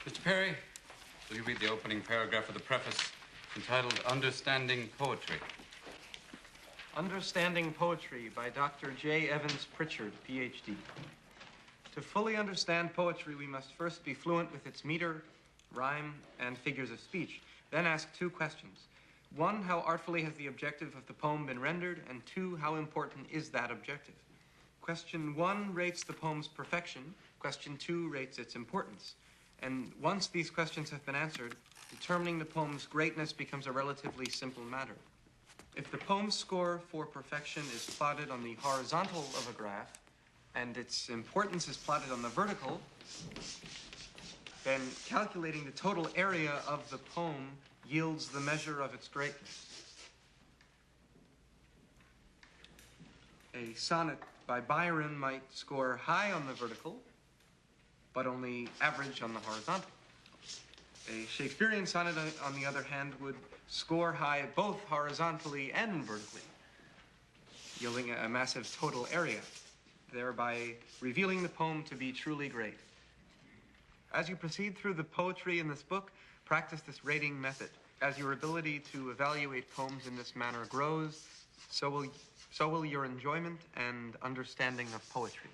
Mr. Perry, will you read the opening paragraph of the preface entitled Understanding Poetry? Understanding Poetry by Dr. J. Evans Pritchard, Ph.D. To fully understand poetry, we must first be fluent with its meter, rhyme, and figures of speech. Then ask two questions. One, how artfully has the objective of the poem been rendered? And two, how important is that objective? Question one rates the poem's perfection. Question two rates its importance. And once these questions have been answered, determining the poem's greatness becomes a relatively simple matter. If the poem's score for perfection is plotted on the horizontal of a graph, and its importance is plotted on the vertical, then calculating the total area of the poem yields the measure of its greatness. A sonnet by Byron might score high on the vertical, but only average on the horizontal. A Shakespearean sonnet, on the other hand, would score high both horizontally and vertically, yielding a massive total area, thereby revealing the poem to be truly great. As you proceed through the poetry in this book, practice this rating method. As your ability to evaluate poems in this manner grows, so will your enjoyment and understanding of poetry.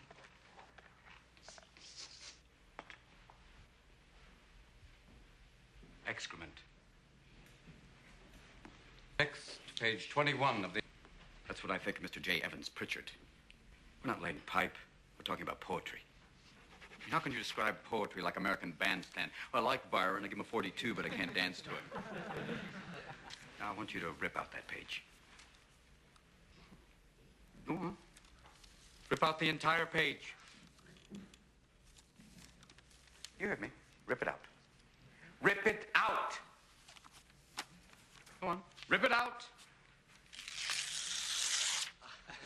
Excrement. Next, page 21 of the... That's what I think of Mr. J. Evans Pritchard. We're not lighting pipe. We're talking about poetry. How can you describe poetry like American Bandstand? Well, I like Byron. I give him a 42, but I can't dance to it. Now, I want you to rip out that page. Go on. Rip out the entire page. You heard me. Rip it out. Rip it out! Go on. Rip it out!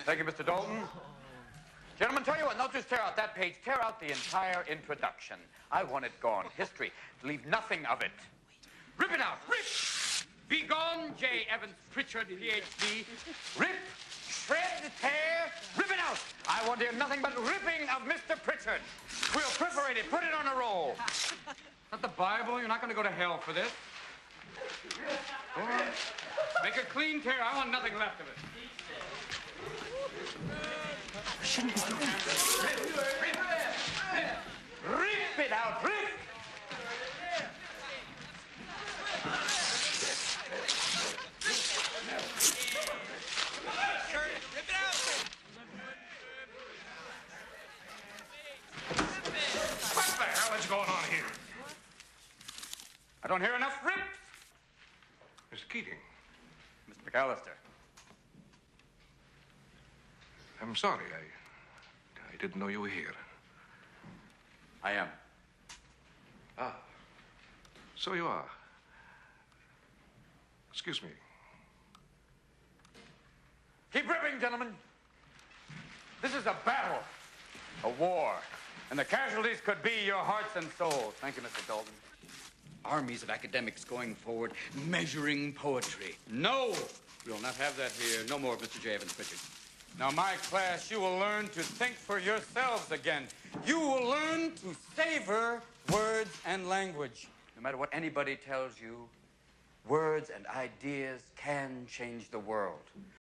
Thank you, Mr. Dalton. Gentlemen, tell you what, not just tear out that page, tear out the entire introduction. I want it gone. History. Leave nothing of it. Rip it out. Rip! Be gone, J. Evans Pritchard, Ph.D. Rip, shred, tear, rip it out. I want to hear nothing but ripping of Mr. Pritchard. We'll perforate it, put it on a roll. Not the Bible. You're not going to go to hell for this. Go on. Make a clean tear. I want nothing left of it. Shouldn't be doing Rip it out. Rip! What the hell is going on here? I don't hear enough rip. Mr. Keating, Mr. McAllister. I'm sorry. I didn't know you were here. I am. Ah, so you are. Excuse me. Keep ripping, gentlemen. This is a battle, a war, and the casualties could be your hearts and souls. Thank you, Mr. Dalton. armies of academics going forward, measuring poetry. No, we'll not have that here. No more of Mr. J. Evans Pritchard. Now, my class, you will learn to think for yourselves again. You will learn to savor words and language. No matter what anybody tells you, words and ideas can change the world.